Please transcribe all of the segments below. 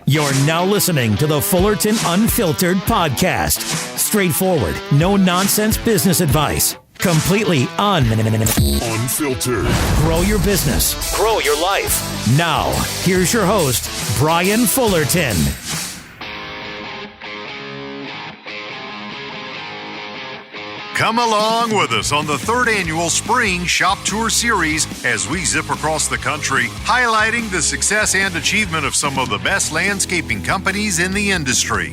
You're now listening to the Fullerton Unfiltered podcast. Straightforward, no nonsense business advice. Completely unfiltered. Grow your business. Grow your life. Now, here's your host, Brian Fullerton. Come along with us on the third annual Spring Shop Tour Series as we zip across the country, highlighting the success and achievement of some of the best landscaping companies in the industry.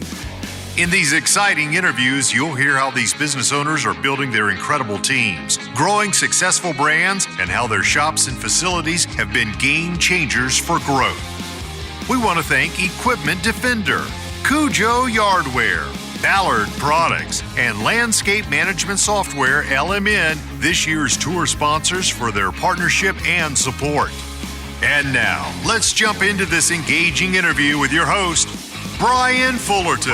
In these exciting interviews, you'll hear how these business owners are building their incredible teams, growing successful brands, and how their shops and facilities have been game changers for growth. We want to thank Equipment Defender, Cujo Yardware, Ballard Products, and Landscape Management Software, LMN, this year's tour sponsors for their partnership and support. And now, let's jump into this engaging interview with your host, Brian Fullerton.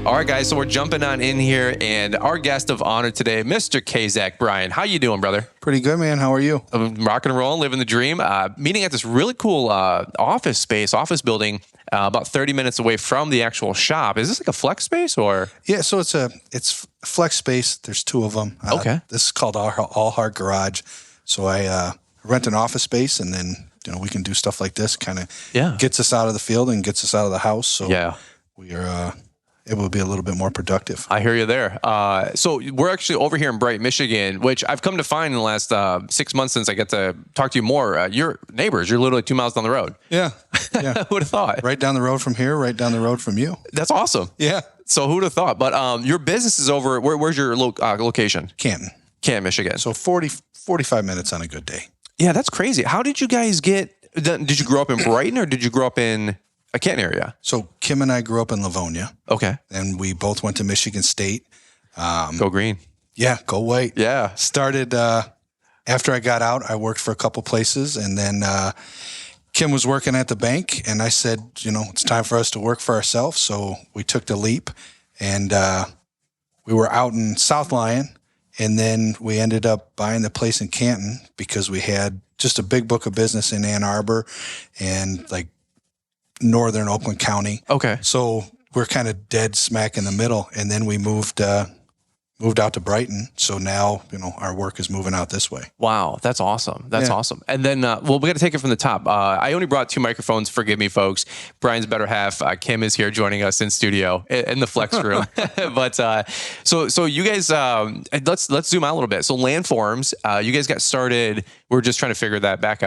All right, guys, so we're jumping on in here, and our guest of honor today, Mr. Kazak. Brian, how you doing, brother? Pretty good, man. How are you? Rock and roll, living the dream. Meeting at this really cool office building, about 30 minutes away from the actual shop. Is this like a flex space or? Yeah, so it's flex space. There's two of them. Okay. This is called All Heart Garage. So I rent an office space, and then we can do stuff like this. Kind of gets us out of the field and gets us out of the house. So we are able to be a little bit more productive. I hear you there. So we're actually over here in Bright, Michigan, which I've come to find in the last 6 months since I get to talk to you more. You're neighbors. You're literally 2 miles down the road. Yeah. Who would have thought? Right down the road from here, right down the road from you. That's awesome. Yeah. So who'd have thought? But your business is over. Where's your location? Canton, Michigan. So 45 minutes on a good day. Yeah, that's crazy. How did you guys did you grow up in Brighton or did you grow up in a Canton area? So Kim and I grew up in Livonia. Okay. And we both went to Michigan State. Go green. Yeah, go white. Yeah. Started, after I got out, I worked for a couple places, and then Kim was working at the bank, and I said, it's time for us to work for ourselves. So we took the leap, and we were out in South Lyon, and then we ended up buying the place in Canton because we had just a big book of business in Ann Arbor and like northern Oakland County. Okay. So we're kind of dead smack in the middle, and then we moved out to Brighton. So now, our work is moving out this way. Wow. That's awesome. That's awesome. And then, we got to take it from the top. I only brought 2 microphones. Forgive me, folks. Brian's better half, Kim, is here joining us in studio in the flex room. But, so you guys, let's zoom out a little bit. So Landforms, you guys got started. We're just trying to figure that back.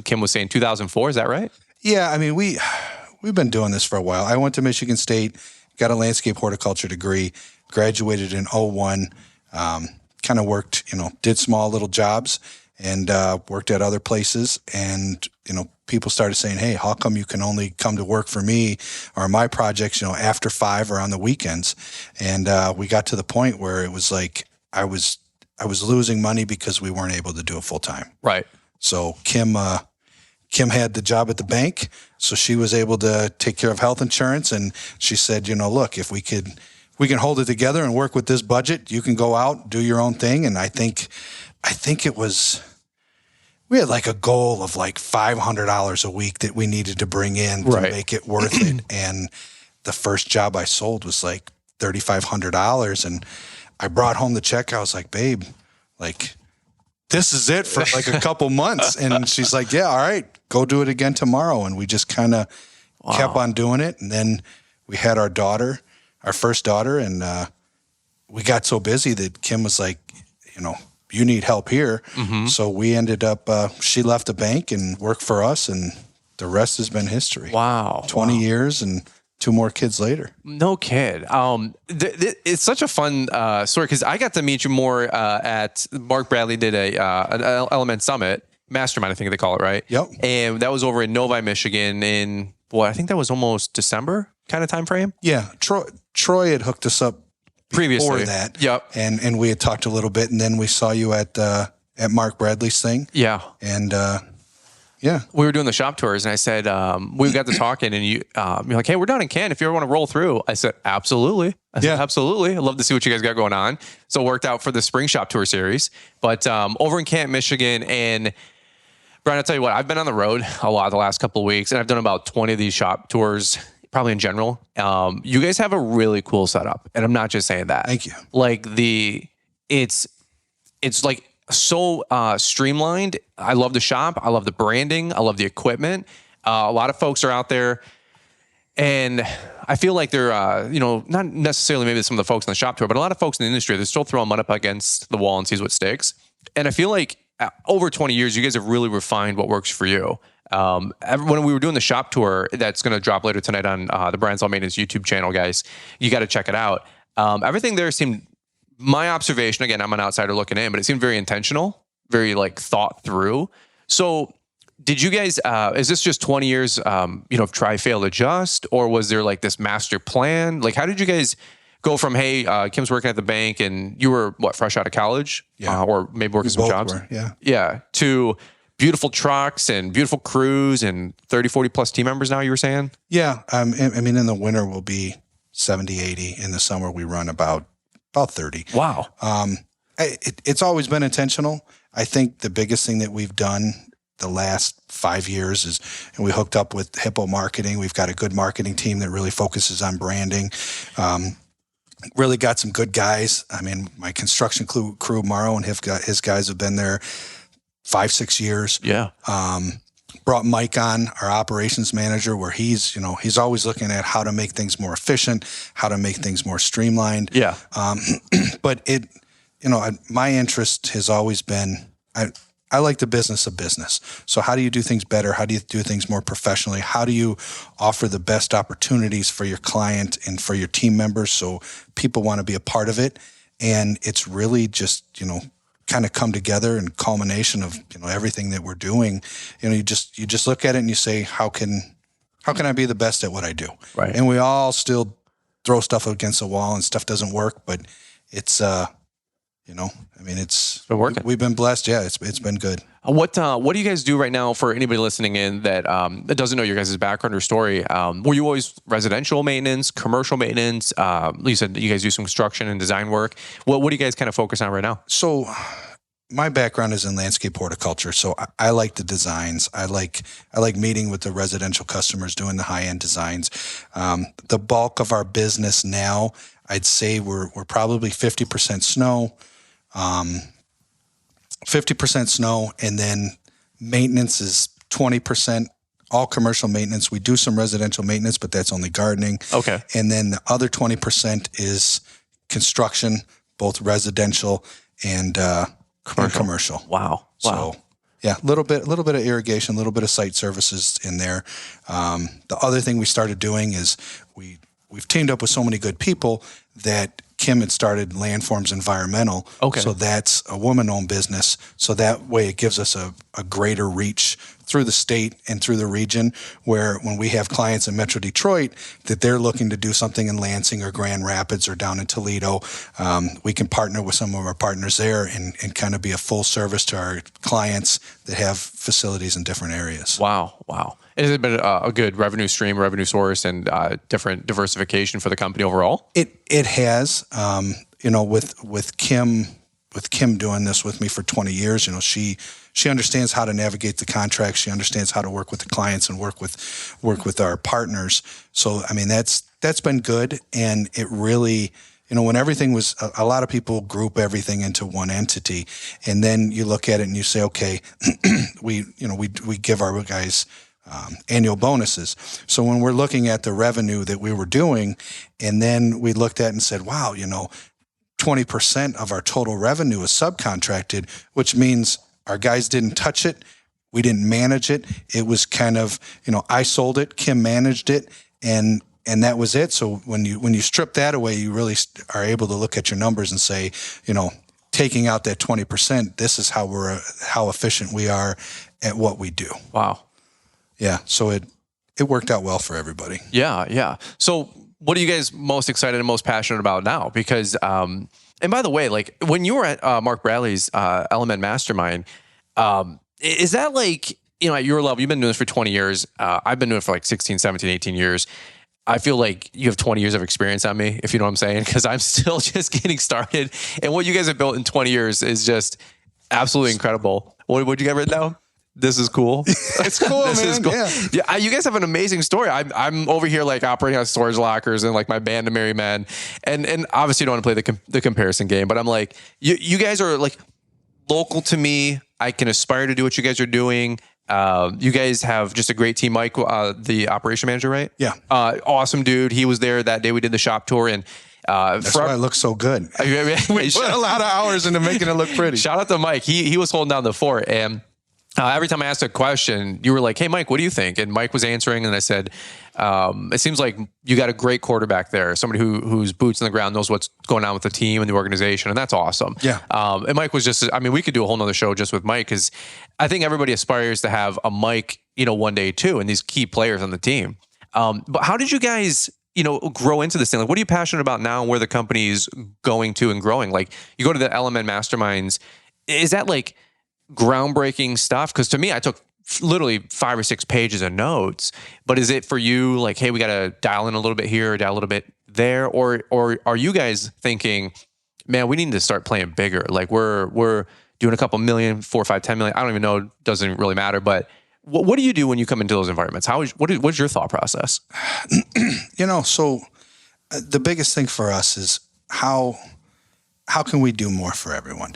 Kim was saying 2004. Is that right? Yeah. I mean, we've been doing this for a while. I went to Michigan State, got a landscape horticulture degree, graduated in 2001, kind of worked, did small little jobs and worked at other places. And, people started saying, hey, how come you can only come to work for me or my projects, after 5 or on the weekends? And we got to the point where it was like I was losing money because we weren't able to do it full time. Right. So Kim had the job at the bank, so she was able to take care of health insurance. And she said, look, if we can hold it together and work with this budget, you can go out, do your own thing. And I think it was, we had like a goal of like $500 a week that we needed to bring in to make it worth it. And the first job I sold was like $3,500. And I brought home the check. I was like, babe, like, this is it for like a couple months. And she's like, yeah, all right, go do it again tomorrow. And we just kind of kept on doing it. And then we had our first daughter, and we got so busy that Kim was like, you need help here. Mm-hmm. So we ended up, she left the bank and worked for us, and the rest has been history. Wow. 20 years and 2 more kids later. No kid. It's such a fun story because I got to meet you more at Mark Bradley did an Element Summit Mastermind, I think they call it, right? Yep. And that was over in Novi, Michigan in I think that was almost December kind of time frame. Yeah. Troy had hooked us up previously before that. Yep. And we had talked a little bit, and then we saw you at Mark Bradley's thing. Yeah. And Yeah. We were doing the shop tours, and I said, we got to talking, and you're like, hey, we're down in Canton. If you ever want to roll through, I said, absolutely. I said, absolutely. I'd love to see what you guys got going on. So it worked out for the spring shop tour series. But over in Canton, Michigan, and Brian, I'll tell you what, I've been on the road a lot the last couple of weeks, and I've done about 20 of these shop tours, probably in general. You guys have a really cool setup, and I'm not just saying that. Thank you. Like it's like so streamlined. I love the shop. I love the branding. I love the equipment. A lot of folks are out there, and I feel like they're, not necessarily maybe some of the folks on the shop tour, but a lot of folks in the industry, they're still throwing mud up against the wall and sees what sticks. And I feel like over 20 years, you guys have really refined what works for you. When we were doing the shop tour, that's going to drop later tonight on the Brian's All Maintenance YouTube channel, guys, you got to check it out. Everything there seemed, my observation, again, I'm an outsider looking in, but it seemed very intentional, very like thought through. So did you guys, is this just 20 years, of try, fail, adjust, or was there like this master plan? Like, how did you guys go from, hey, Kim's working at the bank and you were fresh out of college, or maybe working some jobs? Yeah. To beautiful trucks and beautiful crews and 30, 40 plus team members now, you were saying? Yeah. I mean, in the winter we'll be 70, 80. In the summer we run about 30. Wow. It's always been intentional. I think the biggest thing that we've done the last 5 years is, and we hooked up with Hippo Marketing. We've got a good marketing team that really focuses on branding. Really got some good guys. I mean, my construction crew, Morrow and his guys have been there 5-6 years. Yeah. Brought Mike on, our operations manager, where he's always looking at how to make things more efficient, how to make things more streamlined. Yeah. But my interest has always been, I like the business of business. So how do you do things better? How do you do things more professionally? How do you offer the best opportunities for your client and for your team members so people want to be a part of it? And it's really just, kind of come together and culmination of, everything that we're doing. You just look at it and you say, how can I be the best at what I do? Right. And we all still throw stuff against the wall and stuff doesn't work, but it's, it's been working. We've been blessed. Yeah, it's been good. What do you guys do right now for anybody listening in that doesn't know your guys' background or story? Were you always residential maintenance, commercial maintenance? You said you guys do some construction and design work. What do you guys kind of focus on right now? So my background is in landscape horticulture. So I like the designs. I like meeting with the residential customers, doing the high-end designs. The bulk of our business now, I'd say we're probably 50% snow. 50% snow, and then maintenance is 20%, all commercial maintenance. We do some residential maintenance, but that's only gardening. Okay. And then the other 20% is construction, both residential and commercial. Wow. So yeah, a little bit of irrigation, a little bit of site services in there. The other thing we started doing is we've teamed up with so many good people that Kim had started Landforms Environmental. Okay. So that's a woman-owned business. So that way it gives us a greater reach through the state and through the region, where when we have clients in Metro Detroit that they're looking to do something in Lansing or Grand Rapids or down in Toledo, we can partner with some of our partners there and kind of be a full service to our clients that have facilities in different areas. Wow. And has it been a good revenue stream, revenue source, and different diversification for the company overall? It has. With Kim doing this with me for 20 years, she understands how to navigate the contracts. She understands how to work with the clients and work with our partners. So, I mean, that's been good. And it really, when everything was, a lot of people group everything into one entity, and then you look at it and you say, okay, we give our guys annual bonuses. So when we're looking at the revenue that we were doing, and then we looked at and said, wow, 20% of our total revenue is subcontracted, which means our guys didn't touch it. We didn't manage it. It was kind of, I sold it, Kim managed it, and that was it. So when you strip that away, you really are able to look at your numbers and say, taking out that 20%, this is how efficient we are at what we do. Wow. Yeah. So it worked out well for everybody. Yeah. So what are you guys most excited and most passionate about now? Because, and by the way, like when you were at Mark Bradley's Element Mastermind, is that like at your level, you've been doing this for 20 years. I've been doing it for like 16, 17, 18 years. I feel like you have 20 years of experience on me, if you know what I'm saying, because I'm still just getting started. And what you guys have built in 20 years is just absolutely incredible. What'd you get written down? This is cool. It's cool, This man. is cool. Yeah. You guys have an amazing story. I'm over here like operating on storage lockers and like my band of merry men, and obviously you don't want to play the comparison game, but I'm like, you guys are like local to me. I can aspire to do what you guys are doing. You guys have just a great team. Mike, the operation manager, right? Yeah. Awesome dude. He was there that day we did the shop tour, and that's why it looks so good. We put a lot of hours into making it look pretty. Shout out to Mike. He was holding down the fort, and every time I asked a question, you were like, "Hey, Mike, what do you think?" And Mike was answering, and I said, "It seems like you got a great quarterback there, somebody who's boots on the ground, knows what's going on with the team and the organization, and that's awesome." Yeah. And Mike was just, I mean, we could do a whole nother show just with Mike, because I think everybody aspires to have a Mike, one day too, and these key players on the team. But how did you guys, grow into this thing? Like, what are you passionate about now, and where the company's going to and growing? Like, you go to the LMN masterminds, is that like groundbreaking stuff? Because to me, I took literally 5 or 6 pages of notes. But is it for you like, hey, we got to dial in a little bit here, or dial a little bit there, or are you guys thinking, man, we need to start playing bigger? Like we're doing a couple million, 4, 5, 10 million. I don't even know. Doesn't really matter. But what do you do when you come into those environments? What's your thought process? So the biggest thing for us is how can we do more for everyone?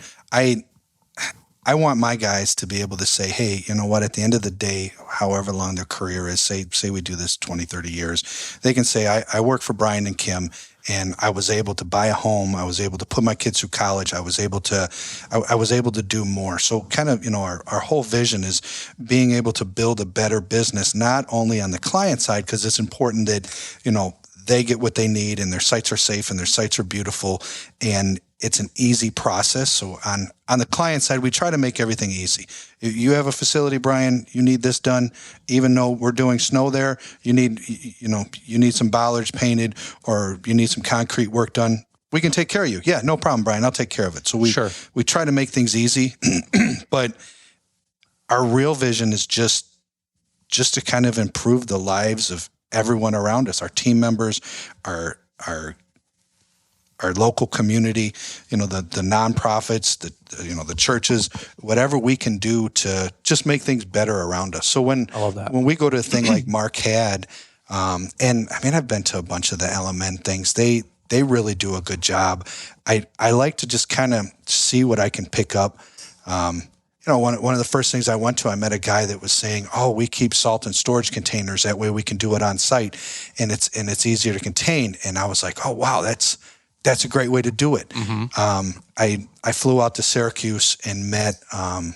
I want my guys to be able to say, hey, you know what, at the end of the day, however long their career is, say we do this 20, 30 years, they can say, I work for Brian and Kim, and I was able to buy a home. I was able to put my kids through college. I was able to do more. So kind of, our whole vision is being able to build a better business, not only on the client side, because it's important that, they get what they need and their sites are safe and their sites are beautiful and it's an easy process. So on the client side, we try to make everything easy. You have a facility, Brian, you need this done. Even though we're doing snow there, you need some bollards painted, or you need some concrete work done. We can take care of you. Yeah, no problem, Brian. I'll take care of it. So we try to make things easy, but our real vision is just to kind of improve the lives of everyone around us, our team members, our local community, the nonprofits, the churches, whatever we can do to just make things better around us. So when we go to a thing like Mark had, and I mean, I've been to a bunch of the LMN things, they really do a good job. I like to just kind of see what I can pick up. One of the first things I went to, I met a guy that was saying, "Oh, we keep salt in storage containers. That way we can do it on site, and it's easier to contain." And I was like, "Oh, wow, that's a great way to do it." Mm-hmm. I flew out to Syracuse and met, I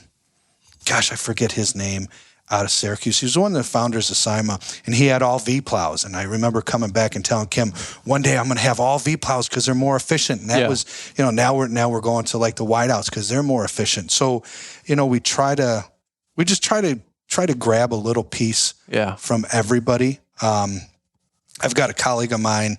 forget his name, out of Syracuse. He was one of the founders of SIMA, and he had all V plows. And I remember coming back and telling Kim, one day I'm going to have all V plows because they're more efficient. And that was, now we're going to like the whiteouts because they're more efficient. So, we just try to grab a little piece from everybody. I've got a colleague of mine,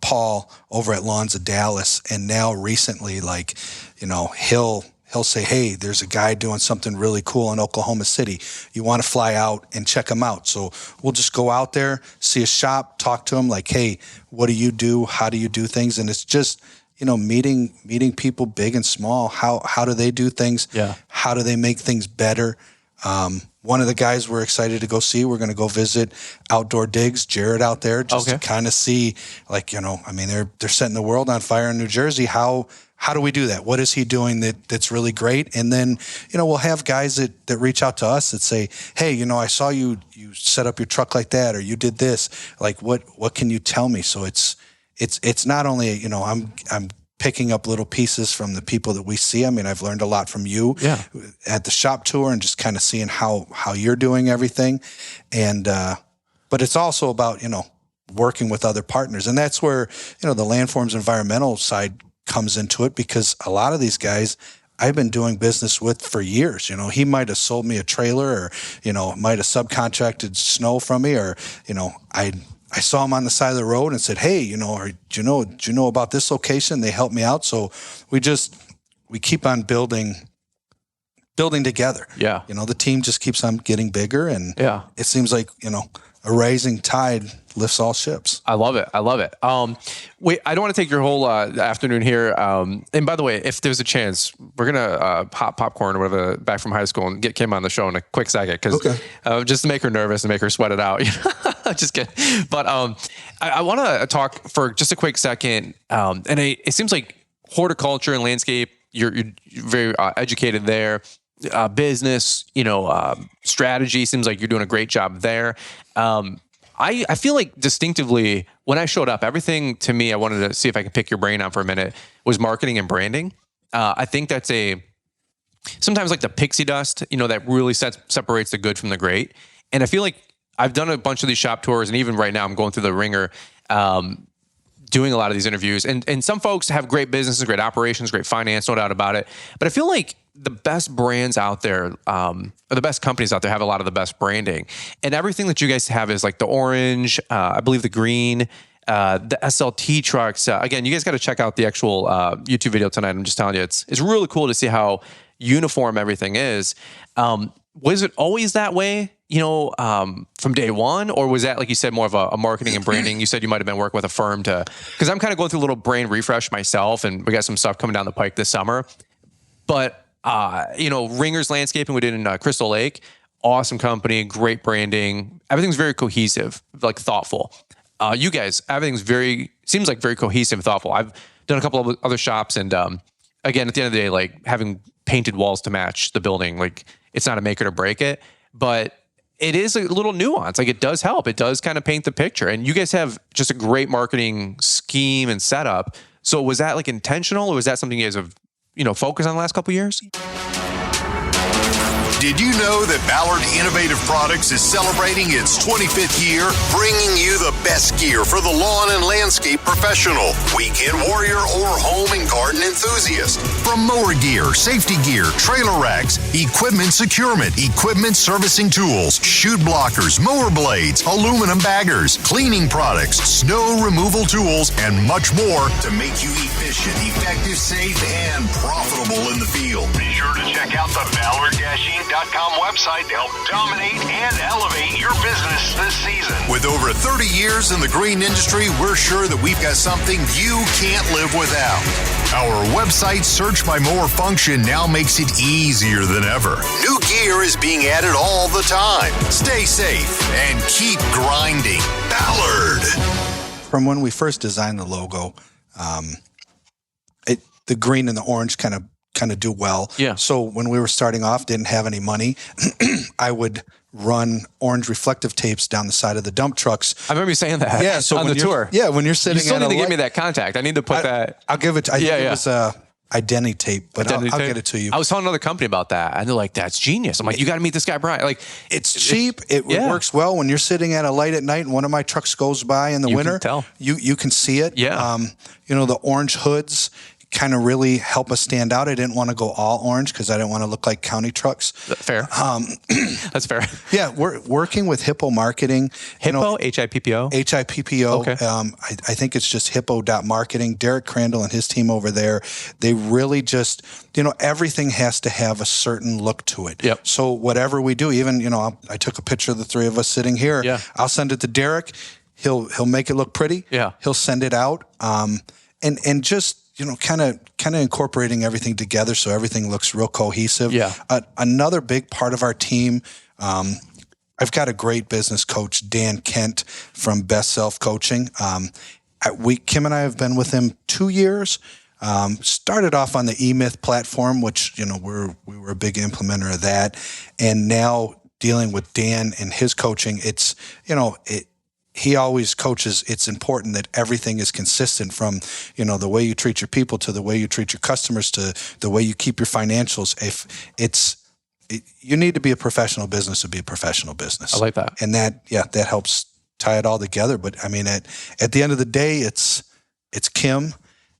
Paul, over at Lawns of Dallas, and now recently, he'll say, "Hey, there's a guy doing something really cool in Oklahoma City. You want to fly out and check him out?" So we'll just go out there, see a shop, talk to him, like, "Hey, what do you do? How do you do things?" And it's just, meeting people big and small. How do they do things? Yeah. How do they make things better? One of the guys we're excited to go see, we're going to go visit Outdoor Digs, Jared out there, just to kind of see, they're setting the world on fire in New Jersey. How do we do that? What is he doing that's really great? And then, we'll have guys that reach out to us that say, "Hey, I saw you set up your truck like that, or you did this. Like, what can you tell me?" So it's not only, I'm picking up little pieces from the people that we see. I mean, I've learned a lot from you at the shop tour and just kind of seeing how you're doing everything. And, but it's also about, working with other partners. And that's where, the Landforms Environmental side comes into it, because a lot of these guys I've been doing business with for years. He might have sold me a trailer, or, might have subcontracted snow from me, or, I saw him on the side of the road and said, "Hey, do you know about this location?" They helped me out. So we keep on building building together. Yeah. The team just keeps on getting bigger, and it seems like, a rising tide lifts all ships. I love it. Wait, I don't want to take your whole afternoon here. And by the way, if there's a chance, we're going to pop popcorn or whatever back from high school and get Kim on the show in a quick second. Just to make her nervous and make her sweat it out. Just kidding. But I want to talk for just a quick second. And it seems like horticulture and landscape, you're very educated there. Business, strategy, seems like you're doing a great job there. I feel like distinctively when I showed up, everything to me, I wanted to see if I could pick your brain on for a minute, was marketing and branding. I think that's sometimes like the pixie dust, that really separates the good from the great. And I feel like I've done a bunch of these shop tours, and even right now I'm going through the ringer, doing a lot of these interviews, and some folks have great businesses, great operations, great finance, no doubt about it. But I feel like the best brands out there, or the best companies out there, have a lot of the best branding, and everything that you guys have is like the orange, I believe the green, the SLT trucks. Again, you guys got to check out the actual YouTube video tonight. I'm just telling you, it's really cool to see how uniform everything is. Was it always that way, from day one, or was that, like you said, more of a marketing and branding? You said you might have been working with a firm because I'm kind of going through a little brain refresh myself, and we got some stuff coming down the pike this summer. But, Ringer's Landscaping we did in Crystal Lake, awesome company, great branding. Everything's very cohesive, like thoughtful. You guys, seems like very cohesive, thoughtful. I've done a couple of other shops, and again, at the end of the day, like having painted walls to match the building, like it's not a make it or break it, but it is a little nuance. Like it does help. It does kind of paint the picture. And you guys have just a great marketing scheme and setup. So was that like intentional, or was that something you guys have, focused on the last couple of years? Did you know that Ballard Innovative Products is celebrating its 25th year, bringing you the best gear for the lawn and landscape professional, weekend warrior, or home and garden enthusiast? From mower gear, safety gear, trailer racks, equipment securement, equipment servicing tools, chute blockers, mower blades, aluminum baggers, cleaning products, snow removal tools, and much more to make you efficient, effective, safe, and profitable in the field. Be sure to check out the Ballard-Inc.com website to help dominate and elevate your business this season. With over 30 years in the green industry, we're sure that we've got something you can't live without. Our website search by mower function now makes it easier than ever. New gear is being added all the time. Stay safe and keep grinding. Ballard. From when we first designed the logo, the green and the orange kind of do well. Yeah. So when we were starting off, didn't have any money, I would run orange reflective tapes down the side of the dump trucks. I remember you saying that. Yeah. So on the tour. Yeah. When you're sitting, you still need to give me that contact. I need to put that. I'll give it. I think it was identity tape, but I'll get it to you. I was telling another company about that, and they're like, "That's genius." I'm like, "You got to meet this guy, Brian." Like, it's cheap. It works well when you're sitting at a light at night and one of my trucks goes by in the winter. Can tell. You can see it. Yeah. The orange hoods kind of really help us stand out. I didn't want to go all orange because I didn't want to look like county trucks. Fair. That's fair. Yeah, we're working with Hippo Marketing. Hippo, H-I-P-P-O? H-I-P-P-O. Okay. I think it's just hippo.marketing. Derek Crandall and his team over there, they really just, everything has to have a certain look to it. Yep. So whatever we do, even, I took a picture of the three of us sitting here. Yeah. I'll send it to Derek. He'll make it look pretty. Yeah. He'll send it out. And just, kind of incorporating everything together so everything looks real cohesive. Yeah. Another big part of our team, I've got a great business coach, Dan Kent from Best Self Coaching. Kim and I have been with him 2 years. Started off on the eMyth platform, which, we were a big implementer of that. And now dealing with Dan and his coaching, it's, he always coaches. It's important that everything is consistent from, the way you treat your people to the way you treat your customers to the way you keep your financials. You need to be a professional business to be a professional business. I like that. And that helps tie it all together. But I mean, at the end of the day, it's Kim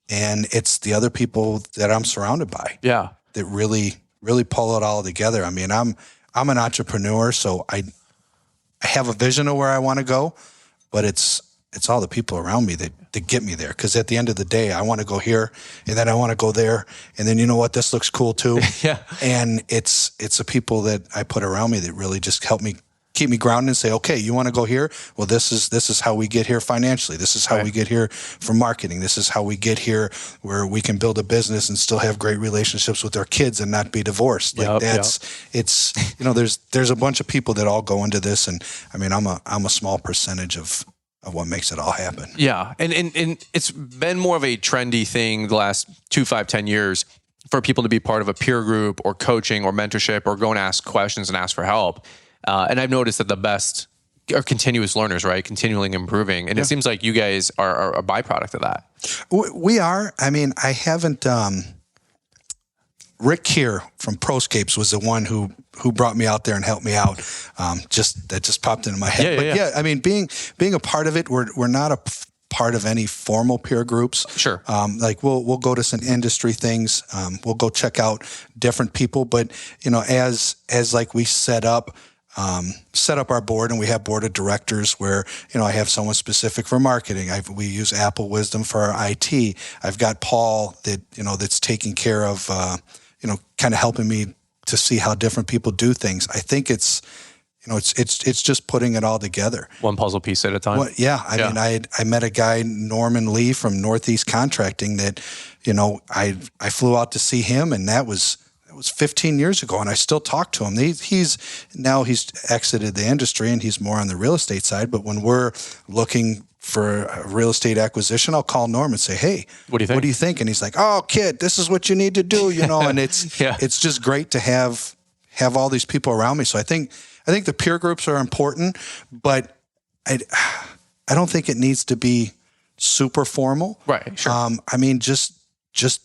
and it's the other people that I'm surrounded by. Yeah. That really, really pull it all together. I mean, I'm an entrepreneur, so I have a vision of where I want to go. But it's it's all the people around me that get me there. Because at the end of the day, I want to go here, and then I want to go there, and then you know what, this looks cool too. Yeah. And it's the people that I put around me that really just help me keep me grounded and say, okay, you want to go here? Well, this is how we get here financially. This is how we get here for marketing. This is how we get here where we can build a business and still have great relationships with our kids and not be divorced. Like it's, you know, there's a bunch of people that all go into this. And I mean, I'm a small percentage of what makes it all happen. Yeah. And it's been more of a trendy thing the last 2, 5, 10 years for people to be part of a peer group or coaching or mentorship or go and ask questions and ask for help. And I've noticed that the best are continuous learners, right? Continually improving. And it seems like you guys are a byproduct of that. We are. I mean, I haven't, Rick Keir from Proscapes was the one who brought me out there and helped me out. That just popped into my head. Yeah. I mean, being a part of it, we're not a part of any formal peer groups. Sure. Like we'll go to some industry things. We'll go check out different people. But you know, as like we set up our board, and we have board of directors where, you know, I have someone specific for marketing. We use Apple Wisdom for our IT. I've got Paul that, you know, that's taking care of, you know, kind of helping me to see how different people do things. I think it's, you know, it's just putting it all together. One puzzle piece at a time. Well, I mean, I met a guy, Norman Lee from Northeast Contracting that, you know, I flew out to see him, and that was 15 years ago, and I still talk to him. He's exited the industry, and he's more on the real estate side. But when we're looking for a real estate acquisition, I'll call Norm and say, "Hey, what do you think?" And he's like, "Oh, kid, this is what you need to do," you know. And it's it's just great to have all these people around me. So I think the peer groups are important, but I don't think it needs to be super formal. Right. Sure. I mean, just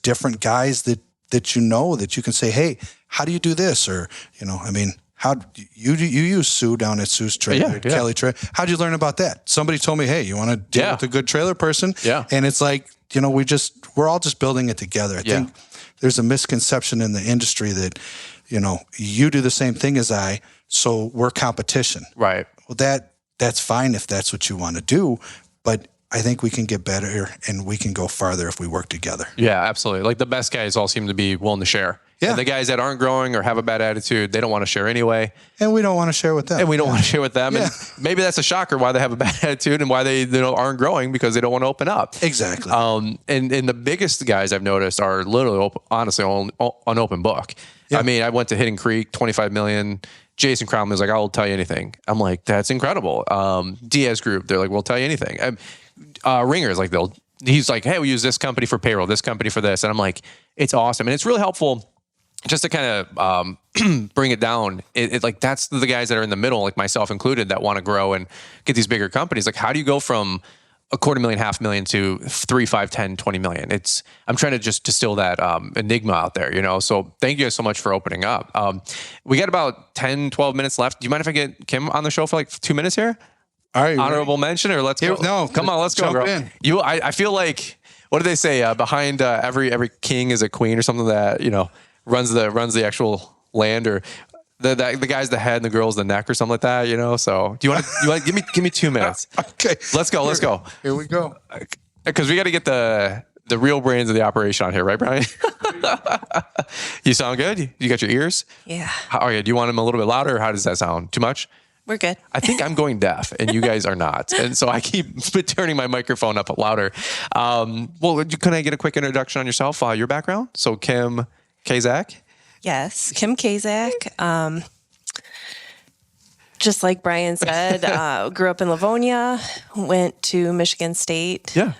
different guys that you know, that you can say, "Hey, how do you do this?" Or, you know, I mean, how you use Sue down at Sue's trailer, Kelly trailer. How'd you learn about that? Somebody told me, "Hey, you want to deal with a good trailer person?" Yeah. And it's like, you know, we're all just building it together. I think there's a misconception in the industry that, you know, you do the same thing as I, so we're competition. Right. Well, that's fine if that's what you want to do, but I think we can get better and we can go farther if we work together. Yeah, absolutely. Like the best guys all seem to be willing to share. Yeah. And the guys that aren't growing or have a bad attitude, they don't want to share anyway. And we don't want to share with them. And we don't want to share with them. Yeah. And maybe that's a shocker why they have a bad attitude and why they aren't growing, because they don't want to open up. Exactly. And the biggest guys I've noticed are literally, honestly, on open book. Yeah. I mean, I went to Hidden Creek, 25 million. Jason Crown was like, "I'll tell you anything." I'm like, "That's incredible." Diaz Group, they're like, "We'll tell you anything." Ringers, like he's like, "Hey, we use this company for payroll, this company for this." And I'm like, it's awesome. And it's really helpful just to kind of bring it down. It like, that's the guys that are in the middle, like myself included, that want to grow and get these bigger companies. Like, how do you go from $250,000, $500,000 to 3, 5, 10, 20 million? I'm trying to just distill that enigma out there, you know? So thank you guys so much for opening up. We got about 10, 12 minutes left. Do you mind if I get Kim on the show for like 2 minutes here? All right. Honorable mention, or let's go? No, come on, let's go, girl. In. I feel like, what do they say? Behind every king is a queen, or something that, you know, runs the actual land, or the guy's the head and the girl's the neck, or something like that, you know? So do you want to give me 2 minutes? Okay. Let's go. Here we go. Because we got to get the real brains of the operation on here, right, Brian? You sound good? You got your ears? Yeah. Okay. Do you want them a little bit louder, or how does that sound? Too much? We're good. I think I'm going deaf, and you guys are not. And so I keep turning my microphone up louder. Well, can I get a quick introduction on yourself, your background? So Kim Kazak? Yes, Kim Kazak. Just like Brian said, grew up in Livonia, went to Michigan State. Yeah.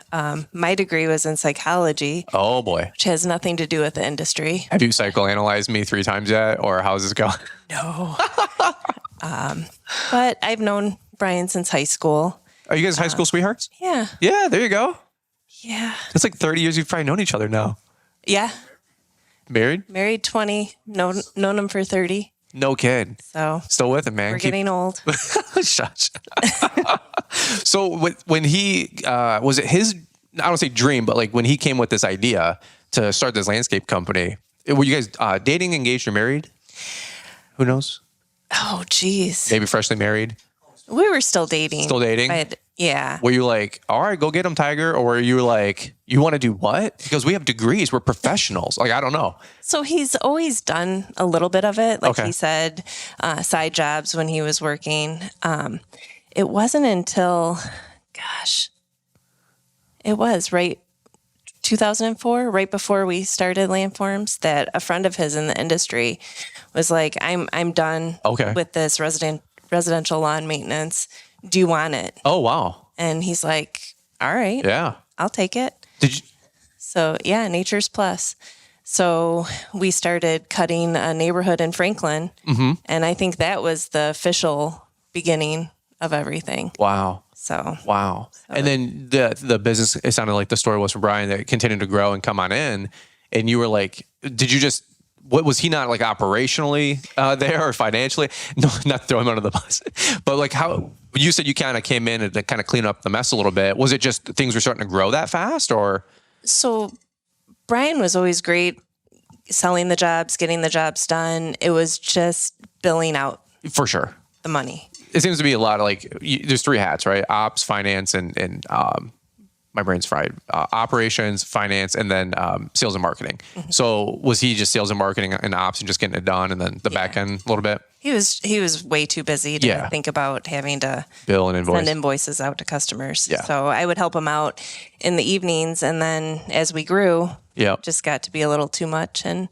My degree was in psychology. Oh, boy. Which has nothing to do with the industry. Have you psychoanalyzed me 3 times yet, or how's this going? No. But I've known Brian since high school. Are you guys high school sweethearts? Yeah. Yeah, there you go. Yeah. It's like 30 years you've probably known each other now. Yeah. Married? Married 20, known him for 30. No kid. So still with him, man. We're getting old. Shush. So when he, was it his, I don't say dream, but like when he came with this idea to start this landscape company, were you guys dating, engaged, or married? Who knows? Oh, geez. Maybe freshly married. We were still dating. Still dating? Yeah. Were you like, all right, go get him, Tiger? Or were you like, you want to do what? Because we have degrees. We're professionals. Like, I don't know. So he's always done a little bit of it. Like Okay. he said, side jobs when he was working. It wasn't until, it was right 2004, right before we started Landforms, that a friend of his in the industry was like, I'm done with this residential lawn maintenance. Do you want it? Oh, wow. And he's like, all right, Yeah. I'll take it. Did you? So yeah, Nature's Plus. So we started cutting a neighborhood in Franklin. And I think that was the official beginning of everything. Wow. So And then the business, it sounded like the story was from Brian, that continued to grow and come on in. And you were like, did you just, what was he not like operationally there or financially? No, not throwing him under the bus, but like how you said you kind of came in and kind of clean up the mess a little bit. Was it just things were starting to grow that fast, or? So Brian was always great selling the jobs, getting the jobs done. It was just billing out For sure. the money. It seems to be a lot of like, there's three hats, right? Ops, finance, and my brain's fried. Operations, finance, and then sales and marketing. So was he just sales and marketing and ops and just getting it done, and then the back end a little bit? He was way too busy to think about having to bill and invoice. send invoices out to customers. Yeah. So I would help him out in the evenings, and then as we grew, just got to be a little too much, and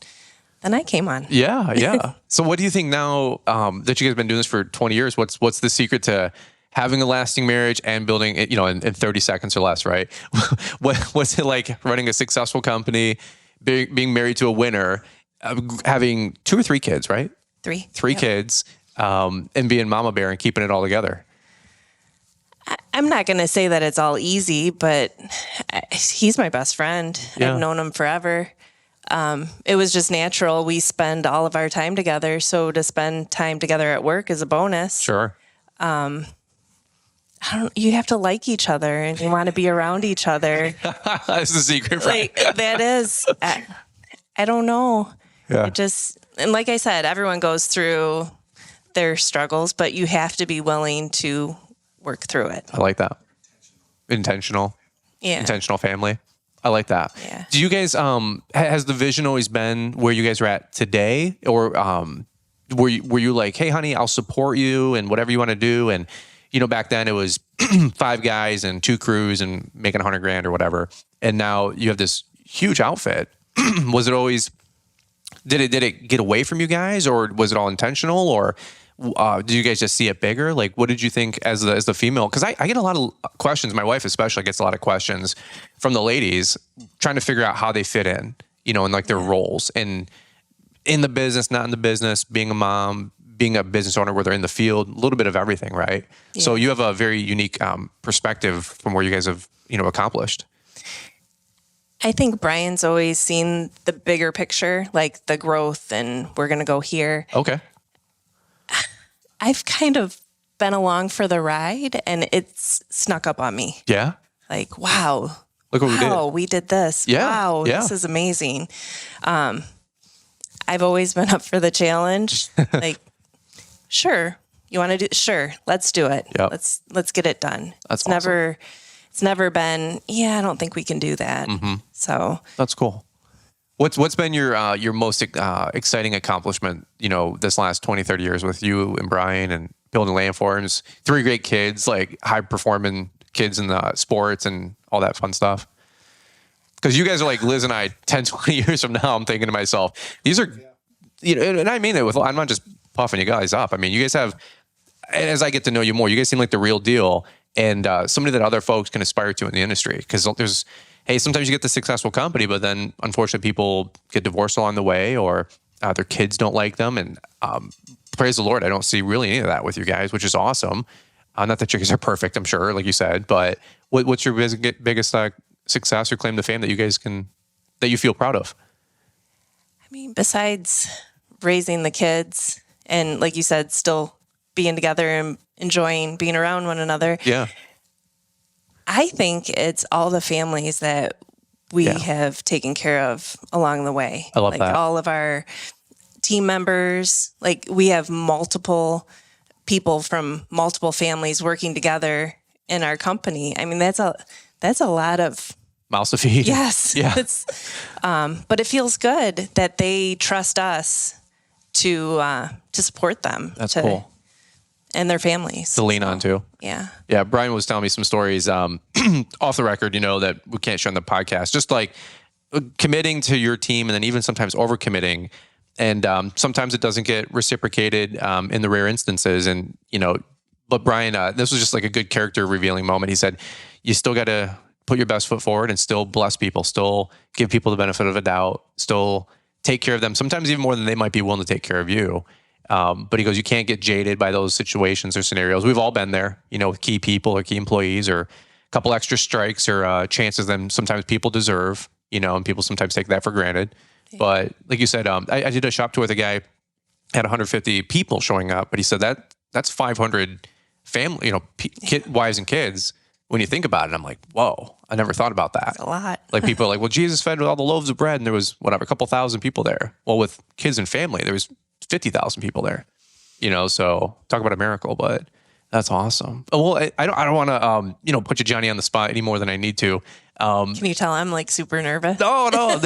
then I came on. Yeah. So what do you think now that you guys have been doing this for 20 years? What's the secret to having a lasting marriage and building it, in 30 seconds or less, right? What's it like running a successful company, being married to a winner, having 2 or 3 kids, right? 3. 3 kids, and being mama bear and keeping it all together? I'm not going to say that it's all easy, but he's my best friend. Yeah. I've known him forever. It was just natural. We spend all of our time together. So to spend time together at work is a bonus. Sure. You have to like each other and you want to be around each other. That's the secret, right? That is, I don't know. Yeah. And like I said, everyone goes through their struggles, but you have to be willing to work through it. I like that. Intentional family. I like that. Yeah. Do you guys, has the vision always been where you guys are at today? Or were you like, hey, honey, I'll support you and whatever you want to do? And, back then it was 5 guys and 2 crews and making $100,000 or whatever. And now you have this huge outfit. Was it always, did it get away from you guys, or was it all intentional, or did you guys just see it bigger? Like, what did you think as the female? Because I get a lot of questions. My wife especially gets a lot of questions from the ladies trying to figure out how they fit in, in like their roles, and in the business, not in the business, being a mom, being a business owner where they're in the field, a little bit of everything, right? Yeah. So you have a very unique perspective from where you guys have, accomplished. I think Brian's always seen the bigger picture, like the growth, and we're going to go here. Okay. I've kind of been along for the ride, and it's snuck up on me. Yeah. Like, wow. Look what we did. Wow, we did this. Yeah. Wow, this is amazing. I've always been up for the challenge. Like, sure, you want to do? Sure, let's do it. Yep. Let's get it done. That's awesome. It's never been. Yeah, I don't think we can do that. Mm-hmm. So that's cool. What's been your most exciting accomplishment, this last 20, 30 years with you and Brian and building Landforms? 3 great kids, like high performing kids in the sports and all that fun stuff. Because you guys are like Liz and I 10, 20 years from now, I'm thinking to myself, these are, and I mean it I'm not just puffing you guys up. I mean, you guys have, as I get to know you more, you guys seem like the real deal, and somebody that other folks can aspire to in the industry. Because sometimes you get the successful company, but then unfortunately people get divorced along the way, or their kids don't like them. And praise the Lord, I don't see really any of that with you guys, which is awesome. Not that you guys are perfect, I'm sure, like you said, but what's your biggest success or claim to fame that you guys that you feel proud of? I mean, besides raising the kids and, like you said, still being together and enjoying being around one another. Yeah. I think it's all the families that we have taken care of along the way. I love that. All of our team members, like we have multiple people from multiple families working together in our company. I mean, that's a lot of mouths to feed. Yes. Yeah. But it feels good that they trust us to support them. That's cool. And their families. To lean on too. Yeah. Yeah. Brian was telling me some stories off the record, that we can't share on the podcast, just like committing to your team and then even sometimes overcommitting. And sometimes it doesn't get reciprocated in the rare instances. And, but Brian, this was just like a good character revealing moment. He said, you still got to put your best foot forward and still bless people, still give people the benefit of a doubt, still take care of them, sometimes even more than they might be willing to take care of you. But he goes, you can't get jaded by those situations or scenarios. We've all been there, with key people or key employees or a couple extra strikes or chances than sometimes people deserve, and people sometimes take that for granted. But like you said, I did a shop tour with a guy, had 150 people showing up, but he said that's 500 family, wives and kids. When you think about it, I'm like, whoa, I never thought about that. That's a lot. Like people are like, well, Jesus fed with all the loaves of bread and there was a couple thousand people there. Well, with kids and family, there was 50,000 people there, so talk about a miracle, but that's awesome. Well, I don't want to, put you, Johnny, on the spot any more than I need to. Can you tell I'm like super nervous? No,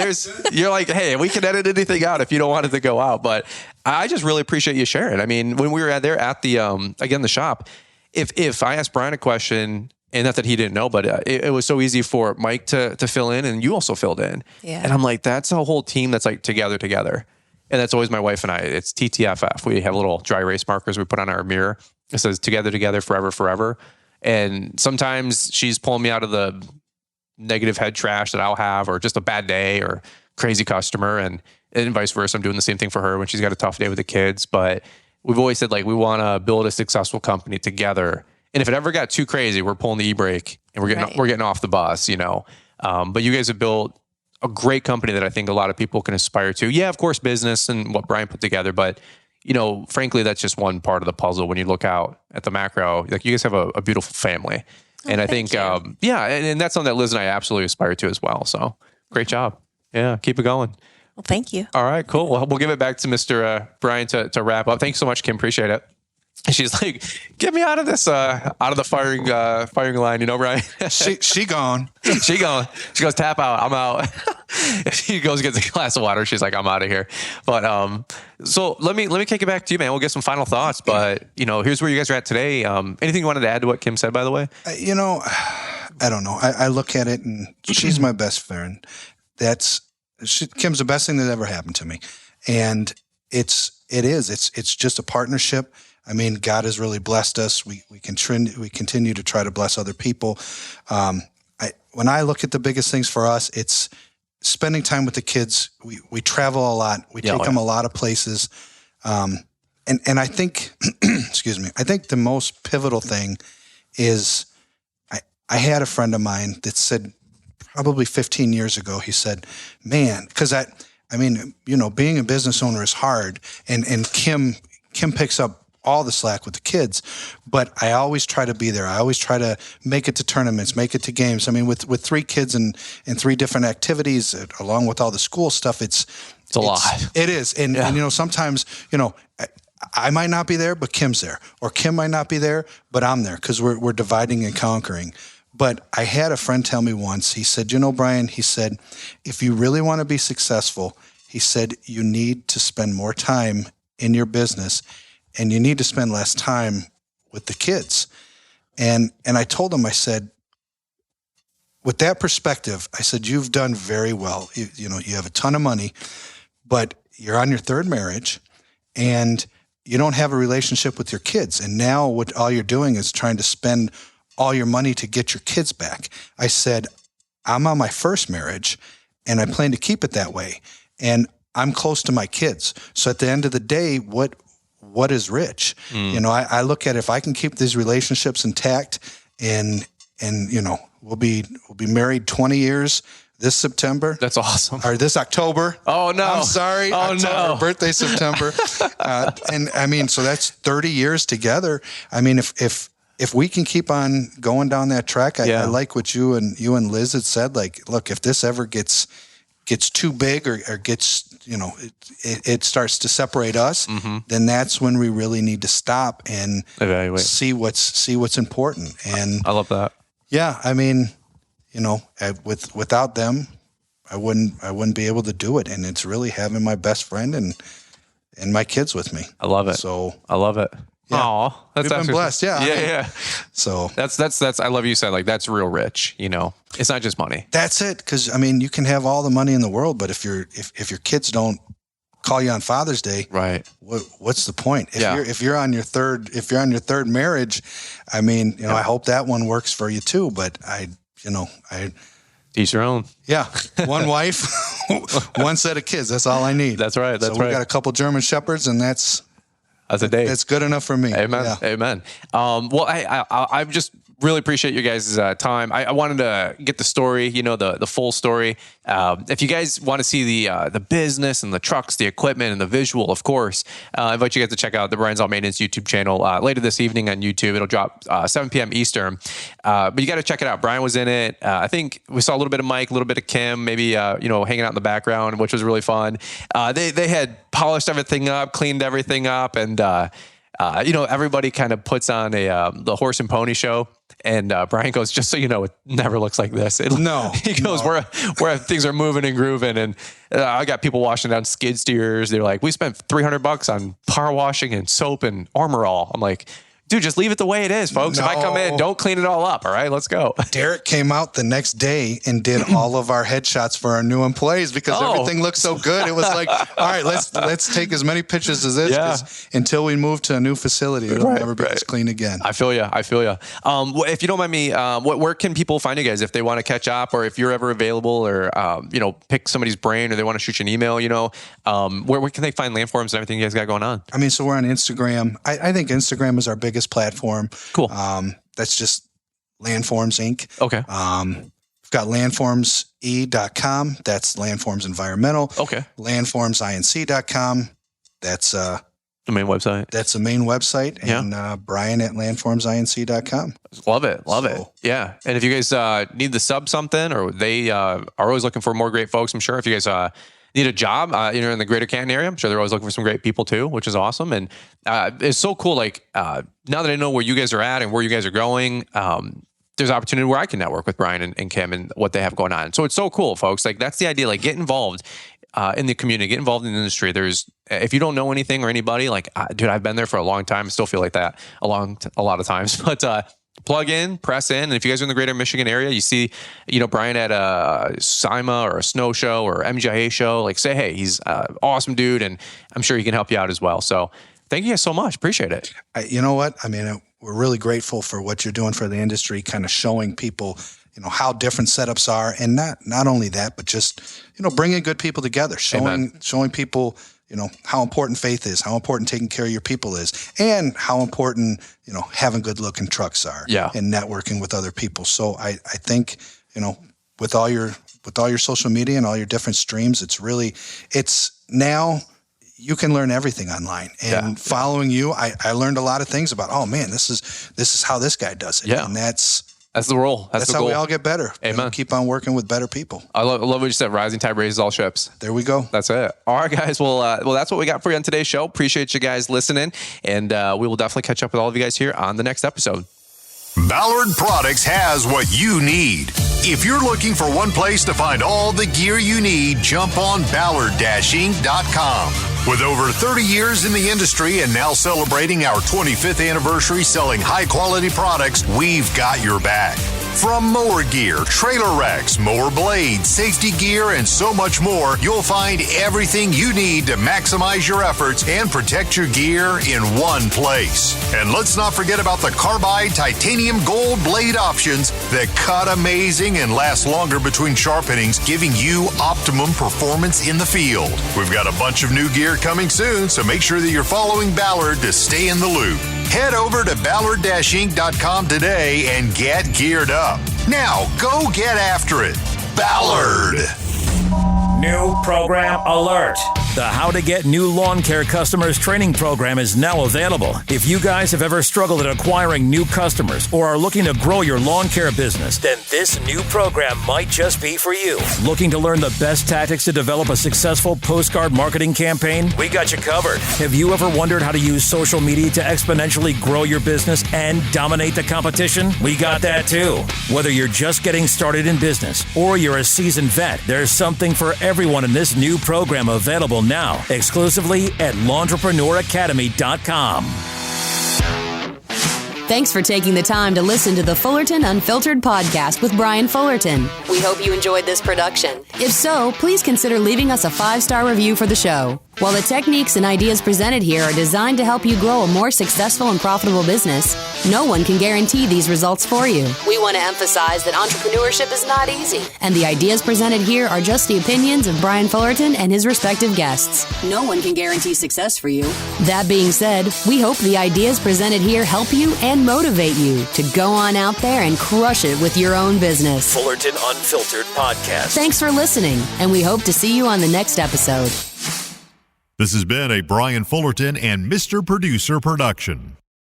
you're like, hey, we can edit anything out if you don't want it to go out. But I just really appreciate you sharing. I mean, when we were there at the, again, the shop, if I asked Brian a question, and not that he didn't know, but it was so easy for Mike to fill in, and you also filled in. Yeah. And I'm like, that's a whole team that's like together. And that's always my wife and I. It's TTFF. We have little dry erase markers we put on our mirror. It says together, forever. And sometimes she's pulling me out of the negative head trash that I'll have, or just a bad day or crazy customer, and vice versa. I'm doing the same thing for her when she's got a tough day with the kids. But we've always said, like, we want to build a successful company together. And if it ever got too crazy, we're pulling the e-brake and we're getting off the bus, But you guys have built a great company that I think a lot of people can aspire to. Yeah, of course, business and what Brian put together, but frankly, that's just one part of the puzzle. When you look out at the macro, like, you guys have a beautiful family. And I think, and that's something that Liz and I absolutely aspire to as well. So great job. Yeah, keep it going. Well, thank you. All right, cool. Well, we'll give it back to Mr. Brian to wrap up. Thanks so much, Kim. Appreciate it. And she's like, get me out of this, out of the firing line, Brian. she gone. She gone. She goes, tap out. I'm out. She goes, gets a glass of water. She's like, I'm out of here. But so let me kick it back to you, man. We'll get some final thoughts. But here's where you guys are at today. Anything you wanted to add to what Kim said, by the way? I don't know. I look at it, and she's my best friend. Kim's the best thing that ever happened to me, and it's just a partnership. I mean, God has really blessed us. We continue to try to bless other people. When I look at the biggest things for us, it's spending time with the kids. We travel a lot. We take them a lot of places. And I think, excuse me, I think the most pivotal thing is I had a friend of mine that said probably 15 years ago, he said, man, because being a business owner is hard, and Kim picks up all the slack with the kids, but I always try to be there. I always try to make it to tournaments, make it to games. I mean, with 3 kids and 3 different activities, along with all the school stuff, it's a lot. It is. And sometimes, I might not be there, but Kim's there, or Kim might not be there, but I'm there, because we're dividing and conquering. But I had a friend tell me once, he said, Brian, he said, if you really want to be successful, he said, you need to spend more time in your business, and you need to spend less time with the kids. And I told him, I said, with that perspective, I said, you've done very well. You have a ton of money, but you're on your 3rd marriage, and you don't have a relationship with your kids. And now what all you're doing is trying to spend all your money to get your kids back. I said, I'm on my 1st marriage, and I plan to keep it that way. And I'm close to my kids. So at the end of the day, what is rich? I look at, if I can keep these relationships intact, and we'll be married 20 years this September. That's awesome. Or this October. Oh no. I'm sorry. Oh no. Birthday September. And I mean, so that's 30 years together. I mean, if we can keep on going down that track, I like what you and Liz had said. Like, look, if this ever gets gets too big or gets, it starts to separate us, then that's when we really need to stop and evaluate, see what's important. And I love that. Yeah. I mean, without them, I wouldn't be able to do it. And it's really having my best friend and my kids with me. I love it. So I love it. Yeah. Aw, we've been blessed. Yeah. Yeah. So that's, I love you said, like, that's real rich, it's not just money. That's it. Cause I mean, you can have all the money in the world, but if your kids don't call you on Father's Day, right? What's the point? If you're on your third marriage, I mean, I hope that one works for you too, but I teach your own. Yeah. One wife, one set of kids. That's all I need. That's right. So we got a couple German Shepherds, and that's a day. That's good enough for me. Amen. Yeah. Amen. Well, I just really appreciate you guys' time. I wanted to get the story, the full story. If you guys want to see the business and the trucks, the equipment and the visual, of course, I invite you guys to check out the Brian's All Maintenance YouTube channel later this evening on YouTube. It'll drop 7 p.m. Eastern. But you got to check it out. Brian was in it. I think we saw a little bit of Mike, a little bit of Kim, maybe hanging out in the background, which was really fun. They had polished everything up, cleaned everything up, and everybody kind of puts on the horse and pony show. And Brian goes, just so you know, it never looks like this. He goes, where things are moving and grooving. And I got people washing down skid steers. They're like, we spent $300 on power washing and soap and Armor All. I'm like, dude, just leave it the way it is, folks. No. If I come in, don't clean it all up. All right, let's go. Derek came out the next day and did all of our headshots for our new employees because everything looked so good. It was like, all right, let's take as many pictures as this because until we move to a new facility, it'll never be as clean again. I feel you. If you don't mind me, where can people find you guys if they want to catch up, or if you're ever available, or pick somebody's brain, or they want to shoot you an email? Where can they find Landforms and everything you guys got going on? I mean, so we're on Instagram. I think Instagram is our biggest platform. Cool. That's just Landforms Inc. Okay. We've got landformse.com. That's Landforms Environmental. Okay. Landformsinc.com. That's the main website. That's the main website. And Brian at landformsinc.com. Love it. Yeah. And if you guys need to sub something, or they are always looking for more great folks, I'm sure. If you guys need a job, in the greater Canton area, I'm sure they're always looking for some great people too, which is awesome. And it's so cool. Like now that I know where you guys are at and where you guys are going, there's opportunity where I can network with Brian and Kim and what they have going on. So it's so cool, folks. Like, that's the idea. Like, get involved in the community, get involved in the industry. If you don't know anything or anybody, like, dude, I've been there for a long time. I still feel like that a lot of times, but plug in, press in. And if you guys are in the greater Michigan area, you see, Brian at a SIMA or a snow show or MGIA show, like, say, hey, he's an awesome dude, and I'm sure he can help you out as well. So thank you guys so much. Appreciate it. You know what? I mean, we're really grateful for what you're doing for the industry, kind of showing people, how different setups are. And not only that, but just, bringing good people together, showing people, how important faith is, how important taking care of your people is, and how important, having good looking trucks are, and networking with other people. So I think, with all your social media and all your different streams, it's now you can learn everything online. And following you, I learned a lot of things about, oh man, this is how this guy does it. Yeah. And that's the role. That's how we all get better. Amen. Keep on working with better people. I love what you said. Rising tide raises all ships. There we go. That's it. All right, guys. Well, that's what we got for you on today's show. Appreciate you guys listening, and we will definitely catch up with all of you guys here on the next episode. Ballard Products has what you need. If you're looking for one place to find all the gear you need, jump on Ballard-Inc.com. With over 30 years in the industry and now celebrating our 25th anniversary selling high-quality products, we've got your back. From mower gear, trailer racks, mower blades, safety gear, and so much more, you'll find everything you need to maximize your efforts and protect your gear in one place. And let's not forget about the carbide titanium gold blade options that cut amazing and last longer between sharpenings, giving you optimum performance in the field. We've got a bunch of new gear coming soon, so make sure that you're following Ballard to stay in the loop. Head over to Ballard-Inc.com today and get geared up. Now, go get after it. Ballard. New program alert. The How to Get New Lawn Care Customers training program is now available. If you guys have ever struggled at acquiring new customers or are looking to grow your lawn care business, then this new program might just be for you. Looking to learn the best tactics to develop a successful postcard marketing campaign? We got you covered. Have you ever wondered how to use social media to exponentially grow your business and dominate the competition? We got that too. Whether you're just getting started in business or you're a seasoned vet, there's something for everyone in this new program available now, exclusively at LawnpreneurAcademy.com. Thanks for taking the time to listen to the Fullerton Unfiltered podcast with Brian Fullerton. We hope you enjoyed this production. If so, please consider leaving us a 5-star review for the show. While the techniques and ideas presented here are designed to help you grow a more successful and profitable business, no one can guarantee these results for you. We want to emphasize that entrepreneurship is not easy, and the ideas presented here are just the opinions of Brian Fullerton and his respective guests. No one can guarantee success for you. That being said, we hope the ideas presented here help you and motivate you to go on out there and crush it with your own business. Fullerton Unfiltered Podcast. Thanks for listening, and we hope to see you on the next episode. This has been a Brian Fullerton and Mr. Producer production.